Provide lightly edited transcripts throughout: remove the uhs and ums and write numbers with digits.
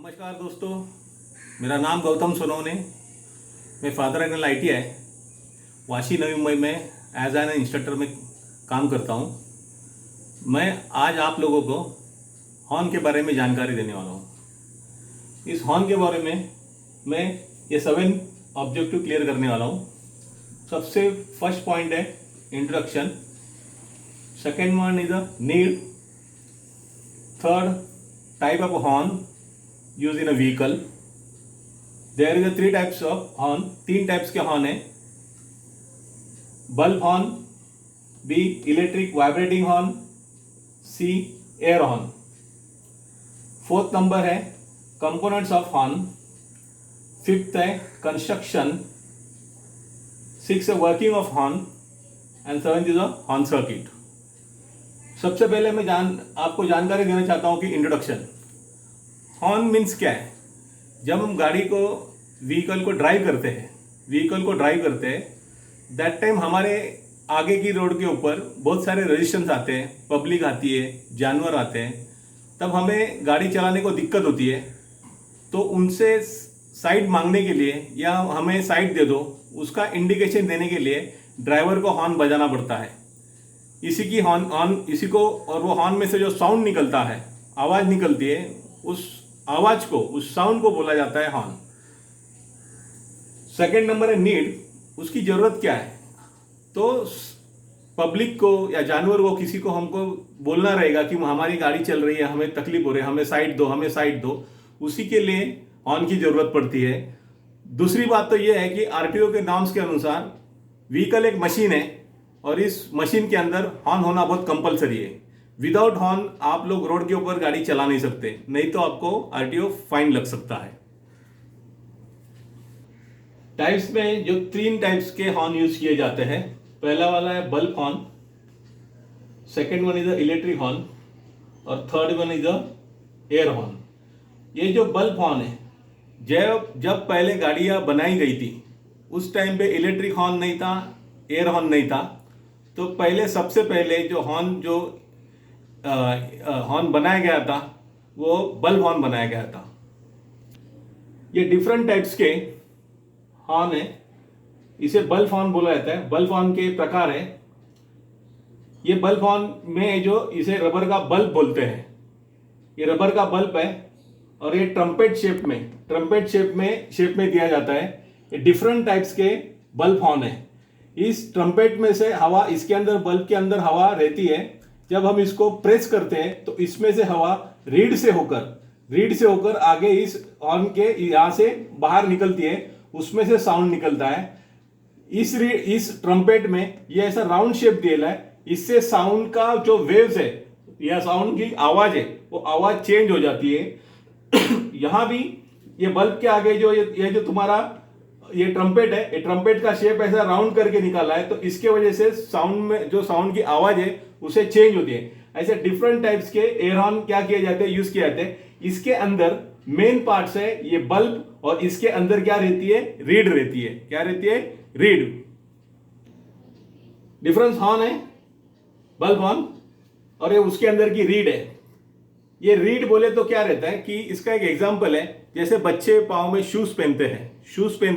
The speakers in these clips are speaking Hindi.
नमस्कार दोस्तों, मेरा नाम गौतम सोनवने। मैं Father Agnel ITI Vashi Navi Mumbai में एज एन इंस्ट्रक्टर में काम करता हूँ। मैं आज आप लोगों को हॉर्न के बारे में जानकारी देने वाला हूँ। इस हॉर्न के बारे में मैं ये 7 ऑब्जेक्टिव क्लियर करने वाला हूँ। सबसे फर्स्ट पॉइंट है introduction, second one is the need, third type of horn use in a vehicle. There is 3 types of horn, 3 types के हॉर्न है। Bulb horn, B electric vibrating horn, C air horn. Fourth number है कंपोनेंट्स ऑफ हॉर्न, फिफ्थ है कंस्ट्रक्शन, सिक्स है working of horn and seventh is a horn circuit. सबसे पहले मैं आपको जानकारी देना चाहता हूं कि इंट्रोडक्शन। हॉर्न मीन्स क्या है? जब हम गाड़ी को व्हीकल को ड्राइव करते हैं दैट टाइम हमारे आगे की रोड के ऊपर बहुत सारे रेजिस्टेंस आते हैं, पब्लिक आती है, जानवर आते हैं, तब हमें गाड़ी चलाने को दिक्कत होती है। तो उनसे साइड मांगने के लिए या हमें साइड दे दो, उसका इंडिकेशन देने के लिए ड्राइवर को हॉर्न बजाना पड़ता है। इसी की इसी को, और वो हॉर्न में से जो साउंड निकलता है, आवाज़ निकलती है, उस आवाज को, उस साउंड को बोला जाता है हॉर्न। सेकेंड नंबर है नीड, उसकी जरूरत क्या है? तो पब्लिक को या जानवर को, किसी को हमको बोलना रहेगा कि हमारी गाड़ी चल रही है, हमें तकलीफ हो रही है, हमें साइड दो, उसी के लिए हॉर्न की जरूरत पड़ती है। दूसरी बात तो यह है कि RTO के नॉर्म्स के अनुसार व्हीकल एक मशीन है और इस मशीन के अंदर हॉर्न होना बहुत कंपलसरी है। विदाउट हॉर्न आप लोग रोड के ऊपर गाड़ी चला नहीं सकते, नहीं तो आपको RTO फाइन लग सकता है। टाइप्स में जो 3 टाइप्स के हॉर्न यूज किए जाते हैं, पहला वाला है bulb horn, second one is the electric horn और third one is the air horn. ये जो बल्ब हॉर्न है, जब पहले गाड़ियां बनाई गई थी उस टाइम पे इलेक्ट्रिक हॉर्न नहीं था, एयर हॉर्न नहीं था। तो सबसे पहले जो हॉर्न बनाया गया था वो बल्ब हॉर्न बनाया गया था। ये डिफरेंट टाइप्स के हॉर्न है, इसे बल्ब हॉर्न बोला जाता है। बल्ब हॉर्न के प्रकार है, ये बल्ब हॉर्न में जो इसे रबर का बल्ब बोलते हैं, ये रबर का बल्ब है और ये ट्रम्पेट शेप में दिया जाता है। ये डिफरेंट टाइप्स के बल्ब हॉर्न है। इस ट्रम्पेट में से हवा, इसके अंदर बल्ब के अंदर हवा रहती है। जब हम इसको प्रेस करते हैं तो इसमें से हवा रीड से होकर आगे इस हॉर्न के यहां से बाहर निकलती है, उसमें से साउंड निकलता है। इस ट्रम्पेट में ये ऐसा राउंड शेप दिया है, इससे साउंड का जो वेव्स है या साउंड की आवाज है वो आवाज चेंज हो जाती है। यहां भी ये बल्ब के आगे ये जो तुम्हारा ये ट्रम्पेट है, ये ट्रम्पेट का शेप ऐसा राउंड करके निकाला है, तो इसके वजह से साउंड में जो साउंड की आवाज है उसे चेंज होती है। ऐसे डिफरेंट टाइप्स के एयर हॉर्न क्या किए जाते हैं, यूज किए जाते हैं। इसके अंदर मेन पार्ट्स है ये बल्ब और इसके अंदर क्या रहती है, रीड रहती है। क्या रहती है? रीड। डिफरेंस हॉर्न है बल्ब हॉर्न और ये उसके अंदर की रीड है। ये रीड बोले तो क्या रहता है कि इसका एक एग्जांपल है, जैसे बच्चे पाँव में शूज पहनते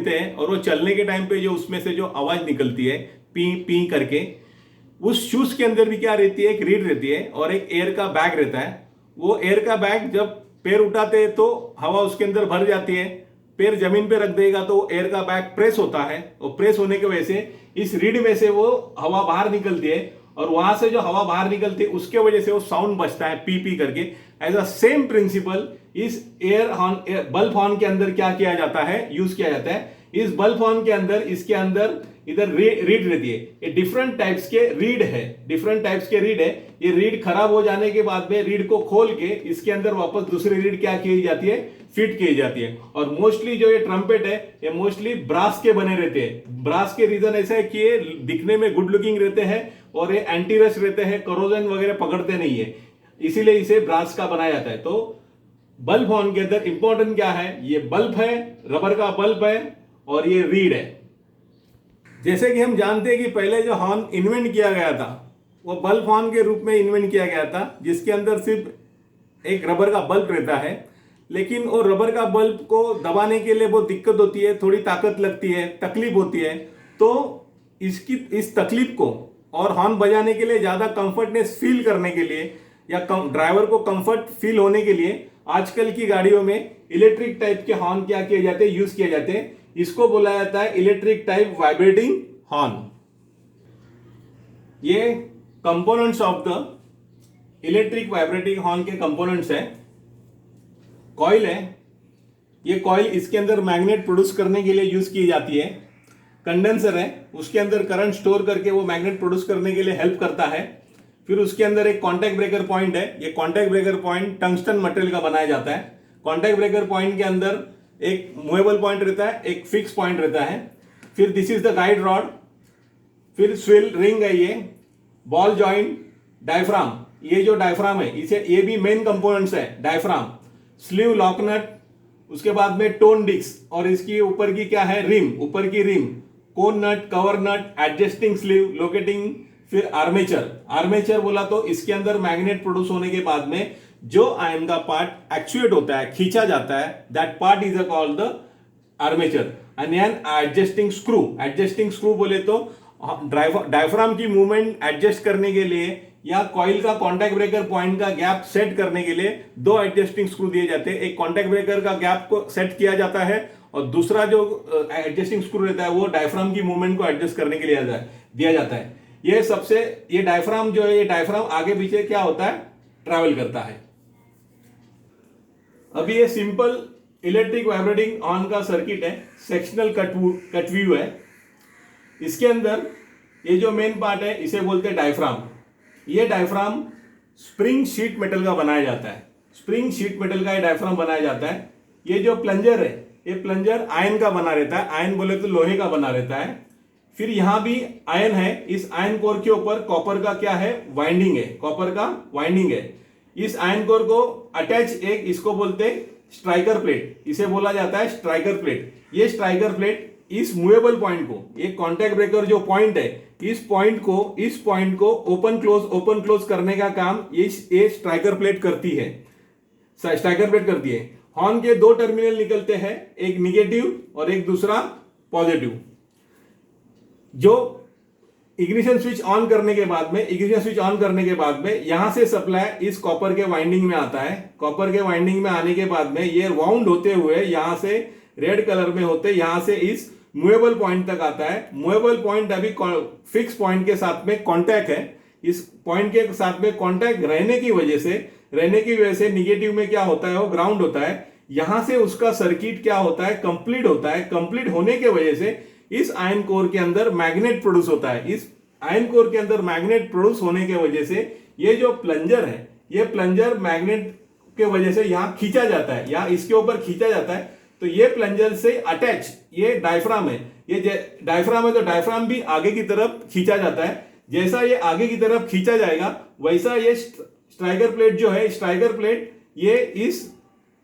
हैं और वो चलने के टाइम पे जो उसमें से जो आवाज निकलती है पी पी करके, उस शूज के अंदर भी क्या रहती है, एक रीड रहती है और एक एयर का बैग रहता है। वो एयर का बैग जब पैर उठाते हैं तो हवा उसके अंदर भर जाती है, पैर जमीन पे रख देगा तो एयर का बैग प्रेस होता है और प्रेस होने की वजह से इस रीड में से वो हवा बाहर निकलती है और वहां से जो हवा बाहर निकलती है उसके वजह से वो साउंड बचता है पी पी करके। एज अ सेम प्रिंसिपल इस बल्ब हॉर्न के अंदर क्या किया जाता है, यूज किया जाता है। इस बल्ब हॉर्न के अंदर, इसके अंदर इधर रीड रहती है। ये डिफरेंट टाइप्स के रीड है। ये रीड खराब हो जाने के बाद में रीड को खोल के इसके अंदर वापस दूसरी रीड क्या की जाती है, फिट की जाती है। और मोस्टली जो ये ट्रम्पेट है ये मोस्टली ब्रास के बने रहते हैं। ब्रास के रीजन ऐसा है कि ये दिखने में गुड लुकिंग रहते हैं और ये एंटी रस्ट रहते हैं, करोजन वगैरह पकड़ते नहीं है, इसीलिए इसे ब्रास का बनाया जाता है। तो बल्ब हॉर्न के अंदर इंपॉर्टेंट क्या है, ये बल्ब है, रबर का बल्ब है और ये रीड है। जैसे कि हम जानते हैं कि पहले जो हॉर्न इन्वेंट किया गया था वो बल्ब हॉर्न के रूप में इन्वेंट किया गया था, जिसके अंदर सिर्फ एक रबर का बल्ब रहता है। लेकिन वो रबर का बल्ब को दबाने के लिए बहुत दिक्कत होती है, थोड़ी ताकत लगती है, तकलीफ होती है। तो इस तकलीफ को और हॉर्न बजाने के लिए ज़्यादा कंफर्टनेस फील करने के लिए या ड्राइवर को कंफर्ट फील होने के लिए आजकल की गाड़ियों में इलेक्ट्रिक टाइप के हॉर्न क्या किए जाते हैं, यूज किए जाते हैं। इसको बोला जाता है इलेक्ट्रिक टाइप वाइब्रेटिंग हॉर्न। ये components of the electric vibrating horn के कंपोनेंट्स है। कॉइल है, ये कॉइल इसके अंदर मैग्नेट प्रोड्यूस करने के लिए यूज की जाती है। कंडेंसर है, उसके अंदर करंट स्टोर करके वो मैग्नेट प्रोड्यूस करने के लिए हेल्प करता है। फिर उसके अंदर एक कॉन्टैक्ट ब्रेकर पॉइंट है। ये contact breaker point tungsten material का बनाया जाता है। कॉन्टैक्ट ब्रेकर पॉइंट के अंदर एक मूवेबल पॉइंट रहता है, एक फिक्स पॉइंट रहता है। फिर this is the guide rod, फिर स्विल रिंग है, ये बॉल जॉइंट, डायफ्राम। ये जो डायफ्राम है इसे, ये भी मेन कंपोनेंट्स है डायफ्राम, स्लीव लॉक नट, उसके बाद में टोन डिस्क और इसकी ऊपर की क्या है, रिम, ऊपर की रिम, कोन नट, कवर नट, एडजस्टिंग स्लीव, लोकेटिंग। फिर आर्मेचर। आर्मेचर बोला तो इसके अंदर मैग्नेट प्रोड्यूस होने के बाद में जो आयन का पार्ट एक्चुएट होता है, खींचा जाता है, that part is called the armature. And adjusting screw. Adjusting screw बोले तो डायफ्राम की मूवमेंट एडजस्ट करने के लिए या कॉइल का कॉन्टैक्ट ब्रेकर पॉइंट का गैप सेट करने के लिए दो एडजस्टिंग स्क्रू दिए जाते हैं। एक कॉन्टैक्ट ब्रेकर का गैप को सेट किया जाता है और दूसरा जो एडजस्टिंग स्क्रू रहता है वो डायफ्राम की मूवमेंट को एडजस्ट करने के लिए दिया जाता है। ये डायफ्राम जो है, ये डायफ्राम आगे पीछे क्या होता है, ट्रैवल करता है। अभी ये सिंपल इलेक्ट्रिक वाइब्रेटिंग ऑन का सर्किट है, सेक्शनल कट व्यू है। इसके अंदर ये जो मेन पार्ट है इसे बोलते हैं डायफ्राम। ये डायफ्राम स्प्रिंग शीट मेटल का बनाया जाता है। स्प्रिंग शीट मेटल का ये डायफ्राम बनाया जाता है। ये जो प्लंजर है, ये प्लंजर आयन का बना रहता है। आयन बोले तो लोहे का बना रहता है। फिर यहां भी आयन है, इस आयन कोर के ऊपर कॉपर का क्या है, वाइंडिंग है, कॉपर का वाइंडिंग है। इस आयन कोर को अटैच एक, इसको बोलते हैं स्ट्राइकर प्लेट, इसे बोला जाता है स्ट्राइकर प्लेट। ये स्ट्राइकर प्लेट इस मूवेबल पॉइंट को, ये कॉन्टैक्ट ब्रेकर जो पॉइंट है, इस पॉइंट को ओपन क्लोज करने का काम ये स्ट्राइकर प्लेट करती है। स्ट्राइकर प्लेट करती है। हॉर्न के दो टर्मिनल निकलते हैं, एक निगेटिव और एक दूसरा पॉजिटिव। जो इग्निशन स्विच ऑन करने के बाद में यहां से सप्लाई इस कॉपर के वाइंडिंग में आता है। कॉपर के वाइंडिंग में आने के बाद में ये वाउंड होते हुए यहां से रेड कलर में होते, यहां से इस मूवेबल पॉइंट तक आता है। मूवेबल पॉइंट अभी फिक्स पॉइंट के साथ में कांटेक्ट है। इस पॉइंट के साथ में कांटेक्ट रहने की वजह से निगेटिव में क्या होता है, वो ग्राउंड होता है। यहां से उसका सर्किट क्या होता है, कंप्लीट होता है। कंप्लीट होने के वजह से इस आयन कोर के अंदर मैग्नेट प्रोड्यूस होता है। इस आयन कोर के अंदर मैग्नेट प्रोड्यूस होने के वजह से ये जो प्लंजर है, ये प्लंजर मैग्नेट के वजह से यहां खींचा जाता है, यहां इसके ऊपर खींचा जाता है। तो ये प्लंजर से अटैच ये डायफ्राम है, ये डायफ्राम है, तो डायफ्राम भी आगे की तरफ खींचा जाता है। जैसा ये आगे की तरफ खींचा जाएगा वैसा ये स्ट्राइकर प्लेट जो है, स्ट्राइकर प्लेट ये इस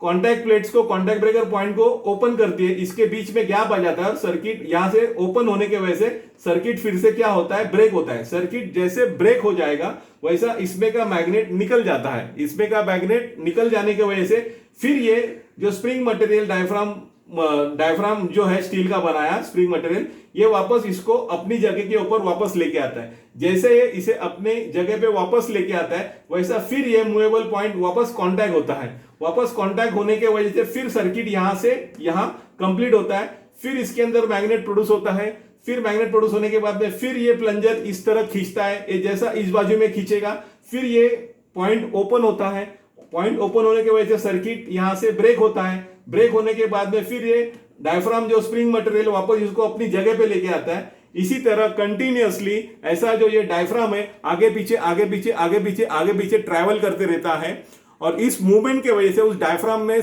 कॉन्टैक्ट प्लेट्स को, कॉन्टैक्ट ब्रेकर पॉइंट को ओपन करती है। इसके बीच में गैप आ जाता है और सर्किट यहां से ओपन होने के वजह से सर्किट फिर से क्या होता है, ब्रेक होता है। सर्किट जैसे ब्रेक हो जाएगा वैसा इसमें का मैग्नेट निकल जाता है। इसमें का मैग्नेट निकल जाने की वजह से फिर ये जो स्प्रिंग मटेरियल डायफ्राम जो है स्टील का बनाया स्प्रिंग मटेरियल, ये वापस इसको अपनी जगह के ऊपर वापस लेके आता है। जैसे ये इसे अपने जगह पे वापस लेके आता है वैसा फिर ये मूवेबल पॉइंट वापस कांटेक्ट होता है। वापस कांटेक्ट होने के वजह से फिर सर्किट यहां से यहां कंप्लीट होता है। फिर इसके अंदर मैग्नेट प्रोड्यूस होता है। फिर मैग्नेट प्रोड्यूस होने के बाद में फिर ये प्लंजर इस तरह खींचता है, ये जैसा इस बाजू में खींचेगा। फिर ये पॉइंट ओपन होता है। पॉइंट ओपन होने की वजह से सर्किट यहां से ब्रेक होता है। ब्रेक होने के बाद में फिर ये डायफ्राम जो स्प्रिंग मटेरियल वापस इसको अपनी जगह पे लेके आता है। इसी तरह कंटिन्यूअसली ऐसा जो ये डायफ्राम है आगे पीछे ट्रैवल करते रहता है। और इस मूवमेंट के वजह से उस डायफ्राम में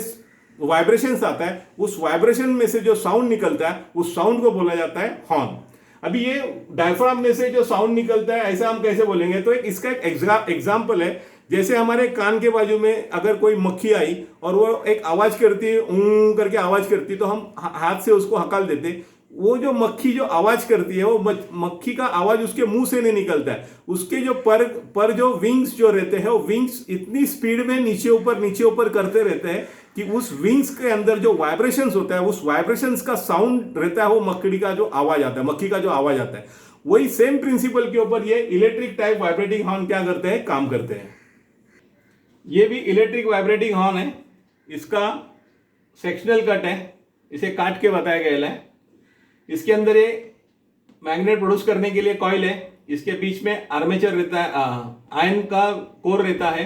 वाइब्रेशंस आता है। उस वाइब्रेशन में से जो साउंड निकलता है उस साउंड को बोला जाता है हॉर्न। अभी ये डायफ्राम में से जो साउंड निकलता है ऐसा हम कैसे बोलेंगे, तो इसका एक एग्जाम्पल है। जैसे हमारे कान के बाजू में अगर कोई मक्खी आई और वो एक आवाज करती है, ऊं करके आवाज करती है, तो हम हाथ से उसको हकाल देते। वो जो मक्खी जो आवाज करती है, वो मक्खी का आवाज उसके मुंह से नहीं निकलता है। उसके जो पर जो विंग्स जो रहते हैं, वो विंग्स इतनी स्पीड में नीचे ऊपर करते रहते हैं कि उस विंग्स के अंदर जो वाइब्रेशंस होता है, उस वाइब्रेशंस का साउंड रहता है, वो मकड़ी का जो आवाज आता है, मक्खी का जो आवाज आता है, वही सेम प्रिंसिपल के ऊपर ये इलेक्ट्रिक टाइप वाइब्रेटिंग हॉर्न क्या करते हैं, काम करते हैं। ये भी इलेक्ट्रिक वाइब्रेटिंग हॉर्न है, इसका सेक्शनल कट है, इसे काट के बताया गया है। इसके अंदर ये मैग्नेट प्रोड्यूस करने के लिए कॉइल है, इसके बीच में आर्मेचर रहता है, आयन का कोर रहता है,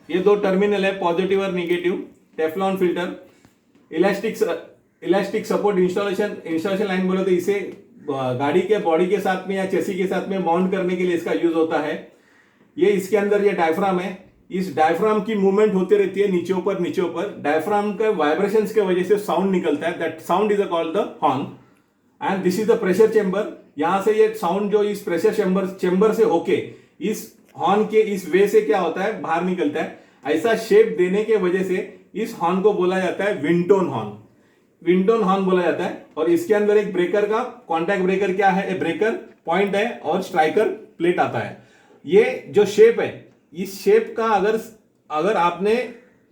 ये दो टर्मिनल है, पॉजिटिव और negative, Teflon filter, elastic support installation line बोले तो इसे गाड़ी के बॉडी के साथ में या चेसी के साथ में माउंट करने के लिए इसका यूज होता है। ये इसके अंदर ये डायफ्राम है, इस डायफ्राम की मूवमेंट होती रहती है नीचे ऊपर, डायफ्राम के वाइब्रेशंस के वजह से साउंड निकलता है, that sound is called the horn. And this is the pressure chamber, यहां से ये साउंड जो इस प्रेशर चेंबर से होके इस हॉर्न के इस वे से क्या होता है, बाहर निकलता है। ऐसा शेप देने के वजह से इस हॉर्न को बोला जाता है विंटोन हॉर्न बोला जाता है। और इसके अंदर एक ब्रेकर का कॉन्टैक्ट ब्रेकर क्या है, ब्रेकर पॉइंट है और स्ट्राइकर प्लेट आता है। ये जो शेप है, इस शेप का अगर आपने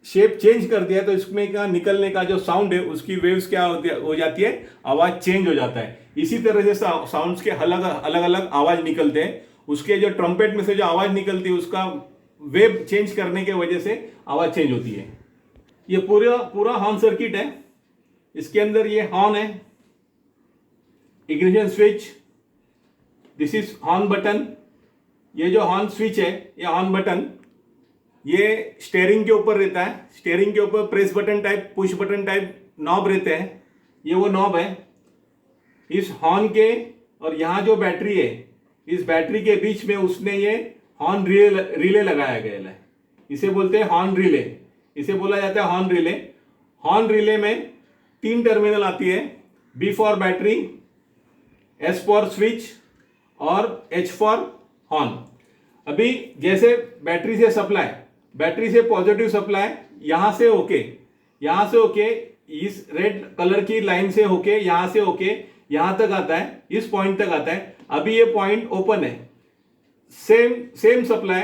शेप चेंज कर दिया तो इसमें का निकलने का जो साउंड है उसकी वेव्स क्या हो जाती है, आवाज चेंज हो जाता है। इसी तरह से साउंड्स के अलग अलग आवाज निकलते हैं, उसके जो ट्रम्पेट में से जो आवाज निकलती है उसका वेव चेंज करने के वजह से आवाज चेंज होती है। ये पूरा हॉर्न सर्किट है, इसके अंदर ये हॉर्न है, ignition switch, this is horn button. ये जो हॉर्न स्विच है, ये हॉर्न बटन, ये स्टेयरिंग के ऊपर रहता है, स्टेयरिंग के ऊपर press button type, push button type knob रहते हैं, ये वो नॉब है। इस हॉर्न के और यहाँ जो बैटरी है, इस बैटरी के बीच में उसने ये हॉर्न रिले लगाया गया है, इसे बोलते हैं हॉर्न रिले, इसे बोला जाता है हॉर्न रिले। हॉर्न रिले में 3 टर्मिनल आती है, B for battery, S for switch और H फॉर हॉर्न। अभी जैसे बैटरी से पॉजिटिव सप्लाई यहां से होके इस रेड कलर की लाइन से होके यहां तक आता है, इस पॉइंट तक आता है। अभी ये पॉइंट ओपन है, same supply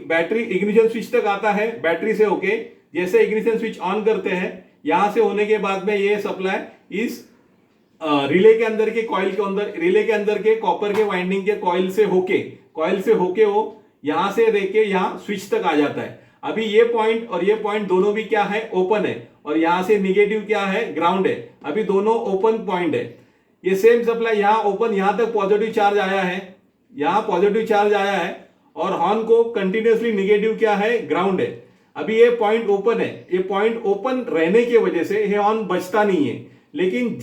battery ignition switch तक आता है, बैटरी से होके जैसे इग्निशन स्विच ऑन करते हैं, यहां से होने के बाद में ये सप्लाई इस रिले के अंदर के कॉइल के अंदर, रिले के अंदर के कॉपर के वाइंडिंग के कॉइल से होके वो यहां से लेके यहां स्विच तक आ जाता है। अभी ये पॉइंट और ये पॉइंट दोनों भी क्या है, ओपन है, और यहां से निगेटिव क्या है, ग्राउंड है। अभी दोनों ओपन पॉइंट है। ये सेम सप्लाई यहां ओपन, यहां तक पॉजिटिव चार्ज आया है, यहां पॉजिटिव चार्ज आया है, और हॉर्न को कंटिन्यूअसली निगेटिव क्या है, ग्राउंड है। अभी ये पॉइंट ओपन है, ये पॉइंट ओपन रहने की वजह से ये हॉर्न बजता नहीं है। लेकिन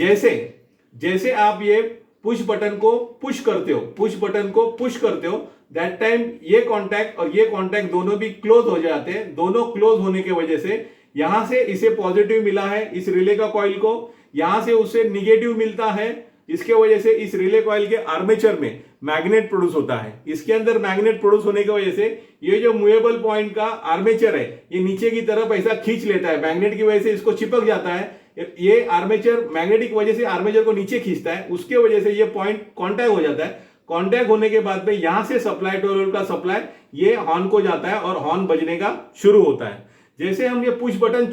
जैसे आप ये पुश बटन को पुश करते हो, दैट टाइम ये कॉन्टैक्ट और ये कॉन्टैक्ट दोनों भी क्लोज हो जाते हैं। दोनों क्लोज होने की वजह से यहां से इसे पॉजिटिव मिला है, इस रिले का कॉइल को, यहां से उसे निगेटिव मिलता है। इसके वजह से इस रिले कॉइल के आर्मेचर में मैग्नेट प्रोड्यूस होता है। इसके अंदर मैग्नेट प्रोड्यूस होने की वजह से ये जो मूवेबल पॉइंट का आर्मेचर है, ये नीचे की तरफ ऐसा खींच लेता है, मैग्नेट की वजह से इसको चिपक जाता है। ये आर्मेचर मैग्नेटिक वजह से आर्मेचर को नीचे खींचता है, उसके वजह से ये पॉइंट कांटेक्ट हो जाता है। कांटेक्ट होने के बाद में यहां से सप्लाई, टोरल का सप्लाई ये हॉर्न को जाता है और हॉर्न बजने का शुरू होता है। जैसे हम ये पुश बटन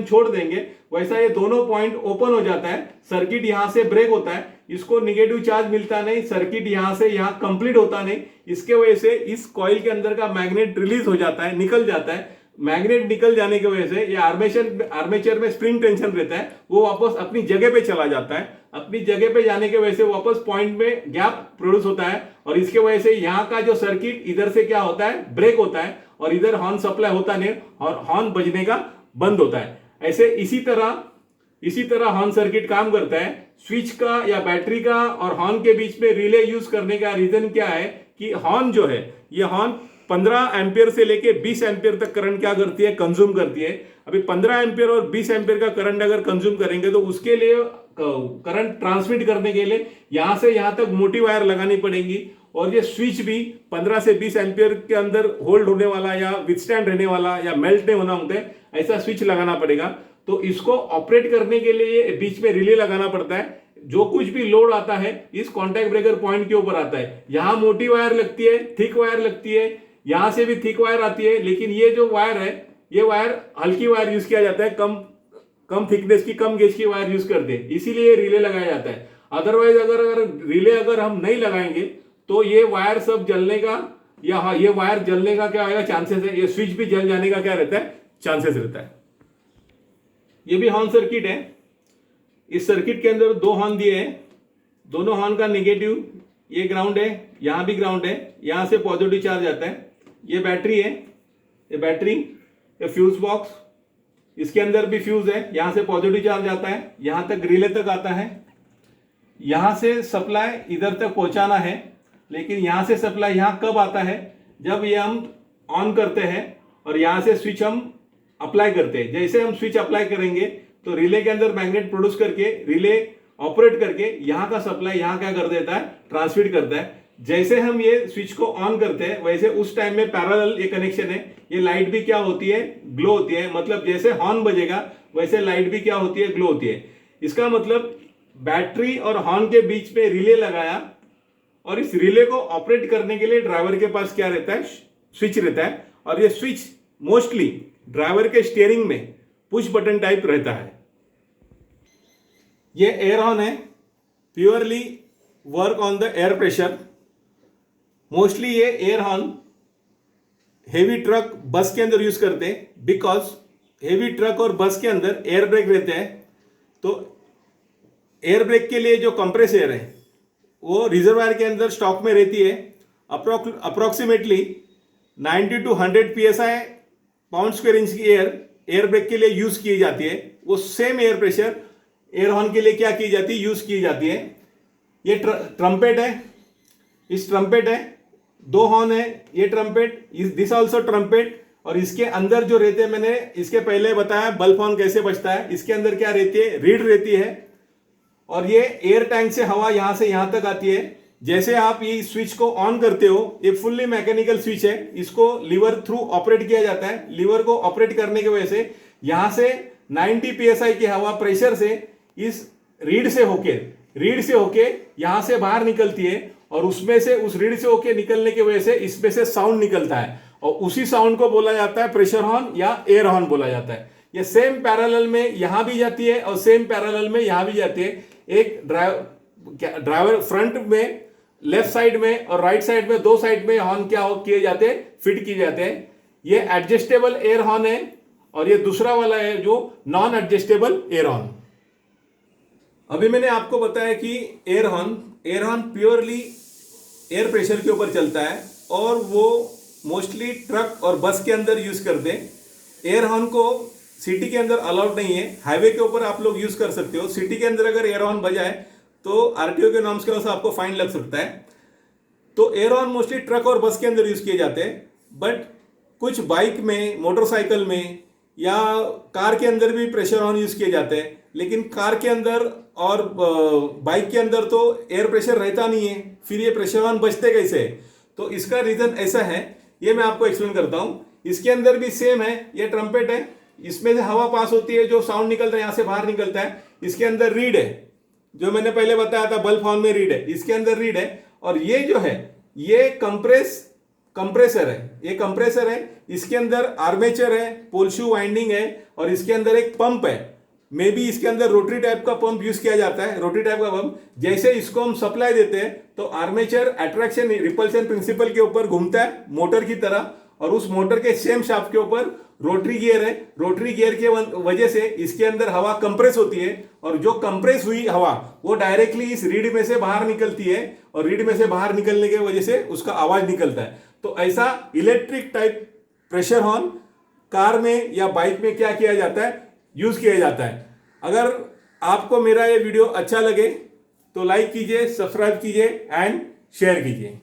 छोड़ देंगे वैसा ये दोनों पॉइंट ओपन हो जाता है। सर्किट यहां से ब्रेक होता है, इसको निगेटिव चार्ज मिलता नहीं, सर्किट यहां से यहां कंप्लीट होता नहीं। इसके वजह से इस कॉइल के अंदर का मैग्नेट रिलीज हो जाता है, निकल जाता है। मैग्नेट निकल जाने की वजह से ये आर्मेचर में स्प्रिंग टेंशन रहता है, वो वापस अपनी जगह पे चला जाता है। अपनी जगह पे जाने की वजह से वापस पॉइंट में गैप प्रोड्यूस होता है, और इसके वजह से यहाँ का जो सर्किट इधर से क्या होता है, ब्रेक होता है, और इधर हॉर्न सप्लाई होता नहीं और हॉर्न बजने का बंद होता है। ऐसे इसी तरह हॉर्न सर्किट काम करता है। स्विच का या बैटरी का और हॉर्न के बीच में रिले यूज करने का रीजन क्या है कि हॉर्न जो है, ये हॉर्न 15 एम्पियर से लेके 20 एम्पियर तक करंट क्या करती है, कंज्यूम करती है। अभी 15 एम्पियर और 20 एम्पियर का करंट अगर कंज्यूम करेंगे तो उसके लिए करंट ट्रांसमिट करने के लिए यहां से यहां तक मोटी वायर लगानी पड़ेगी, और ये स्विच भी 15 से 20 एम्पियर के अंदर होल्ड होने वाला या विथस्टैंड रहने वाला या मेल्ट नहीं होना होता है, ऐसा स्विच लगाना पड़ेगा। तो इसको ऑपरेट करने के लिए बीच में रिले लगाना पड़ता है। जो कुछ भी लोड आता है इस कॉन्टैक्ट ब्रेकर पॉइंट के ऊपर आता है। यहां मोटी वायर लगती है, थिक वायर लगती है, यहां से भी थिक वायर आती है, लेकिन ये जो वायर है ये वायर हल्की वायर यूज किया जाता है, कम थिकनेस की, कम गेज की वायर यूज करते हैं, इसीलिए रिले लगाया जाता है। अदरवाइज अगर रिले अगर हम नहीं लगाएंगे तो ये वायर सब जलने का या हाँ ये वायर जलने का क्या आएगा चांसेस है, ये स्विच भी जल जाने का क्या रहता है चांसेस रहता है। ये भी हॉर्न सर्किट है। इस सर्किट के अंदर दो हॉर्न दिए हैं, दोनों हॉर्न का नेगेटिव ये ग्राउंड है, यहां भी ग्राउंड है, यहां से पॉजिटिव चार्ज आता है। ये बैटरी है, ये बैटरी, ये फ्यूज बॉक्स, इसके अंदर भी फ्यूज है, यहां से पॉजिटिव चार्ज आता है, यहां तक रिले तक आता है, यहां से सप्लाई इधर तक पहुंचाना है। लेकिन यहां से सप्लाई यहां कब आता है, जब ये हम ऑन करते हैं और यहां से स्विच हम अप्लाई करते हैं। जैसे हम स्विच अप्लाई करेंगे तो रिले के अंदर मैग्नेट प्रोड्यूस करके रिले ऑपरेट करके यहां का सप्लाई यहां क्या कर देता है, ट्रांसमिट करता है। जैसे हम ये स्विच को ऑन करते हैं वैसे उस टाइम में पैरेलल ये कनेक्शन है, ये लाइट भी क्या होती है, ग्लो होती है। मतलब जैसे हॉर्न बजेगा वैसे लाइट भी क्या होती है, ग्लो होती है। इसका मतलब बैटरी और हॉर्न के बीच में रिले लगाया और इस रिले को ऑपरेट करने के लिए ड्राइवर के पास क्या रहता है, स्विच रहता है। और ये स्विच मोस्टली ड्राइवर के स्टीयरिंग में पुश बटन टाइप रहता है। ये एयर हॉर्न है, purely work on the air pressure. Mostly ये air horn heavy truck bus के अंदर यूज करते हैं, बिकॉज हेवी ट्रक और बस के अंदर एयर ब्रेक रहते हैं। तो एयर ब्रेक के लिए जो कंप्रेस एयर है वो रिजर्वायर के अंदर स्टॉक में रहती है। Approximately 90 to 100 psi pound square inch की एयर ब्रेक के लिए यूज की जाती है। वो same air pressure air horn के लिए क्या की जाती है, यूज की जाती है। ये ट्रम्पेट है, इस ट्रम्पेट है, दो हॉर्न है, ये ट्रम्पेट, दिस ऑल्सो ट्रम्पेट। और इसके अंदर जो रहते हैं, मैंने इसके पहले बताया बल्ब हॉर्न कैसे बजता है। इसके अंदर क्या रहती है, रीड रहती है और ये एयर टैंक से हवा यहां से यहां तक आती है। जैसे आप ये स्विच को ऑन करते हो, ये फुल्ली मैकेनिकल स्विच है, इसको लीवर थ्रू ऑपरेट किया जाता है। लीवर को ऑपरेट करने की वजह से यहां से 90 psi की हवा प्रेशर से इस रीड से होके यहां से बाहर निकलती है और उसमें से उस रीड से होके निकलने की वजह से इसमें से साउंड निकलता है और उसी साउंड को बोला जाता है प्रेशर हॉर्न या एयर हॉर्न बोला जाता है। ये सेम पैरेलल में यहां भी जाती है और सेम पैरेलल में यहां भी जाती है। एक ड्राइवर फ्रंट में, लेफ्ट साइड में और राइट साइड में, दो साइड में हॉर्न क्या किए जाते हैं, फिट किए जाते हैं। ये एडजस्टेबल एयर हॉर्न है और ये दूसरा वाला है जो नॉन एडजस्टेबल एयर हॉर्न। अभी मैंने आपको बताया कि air horn purely air pressure के ऊपर चलता है और वो मोस्टली ट्रक और बस के अंदर यूज करते हैं। एयर हॉर्न को सिटी के अंदर अलाउड नहीं है, हाईवे के ऊपर आप लोग यूज कर सकते हो। सिटी के अंदर अगर एयर हॉर्न बजाए तो आरटीओ के नॉर्म्स के अनुसार आपको फाइन लग सकता है। तो एयर हॉर्न मोस्टली ट्रक और बस के अंदर यूज किए जाते हैं, बट कुछ बाइक में, मोटरसाइकिल में या कार के अंदर भी प्रेशर हॉर्न यूज किए जाते हैं। लेकिन कार के अंदर और बाइक के अंदर तो एयर प्रेशर रहता नहीं है, फिर ये प्रेशर हॉर्न बजते कैसे? तो इसका रीजन ऐसा है, ये मैं आपको एक्सप्लेन करता हूं। इसके अंदर भी सेम है, ये ट्रम्पेट है, इसमें से हवा पास होती है, जो साउंड निकलता है यहां से बाहर निकलता है। इसके अंदर रीड है, जो मैंने पहले बताया था बल्ब हॉर्न में रीड है, इसके अंदर रीड है। और ये जो है ये कंप्रेसर है, ये कंप्रेसर है। इसके अंदर आर्मेचर है, पोल शू वाइंडिंग है और इसके अंदर एक पंप है। मे बी इसके अंदर रोटरी टाइप का पंप यूज किया जाता है, रोटरी टाइप का पंप। जैसे इसको हम सप्लाई देते हैं तो आर्मेचर अट्रैक्शन रिपल्शन प्रिंसिपल के ऊपर घूमता है मोटर की तरह और उस मोटर के सेम शाफ्ट के ऊपर रोटरी गियर है। रोटरी गियर के वजह से इसके अंदर हवा कंप्रेस होती है और जो कंप्रेस हुई हवा वो डायरेक्टली इस रीड में से बाहर निकलती है और रीड में से बाहर निकलने की वजह से उसका आवाज निकलता है। तो ऐसा electric type pressure horn car में या बाइक में क्या किया जाता है, यूज किया जाता है। अगर आपको मेरा ये वीडियो अच्छा लगे तो लाइक कीजिए, सब्सक्राइब कीजिए एंड शेयर कीजिए।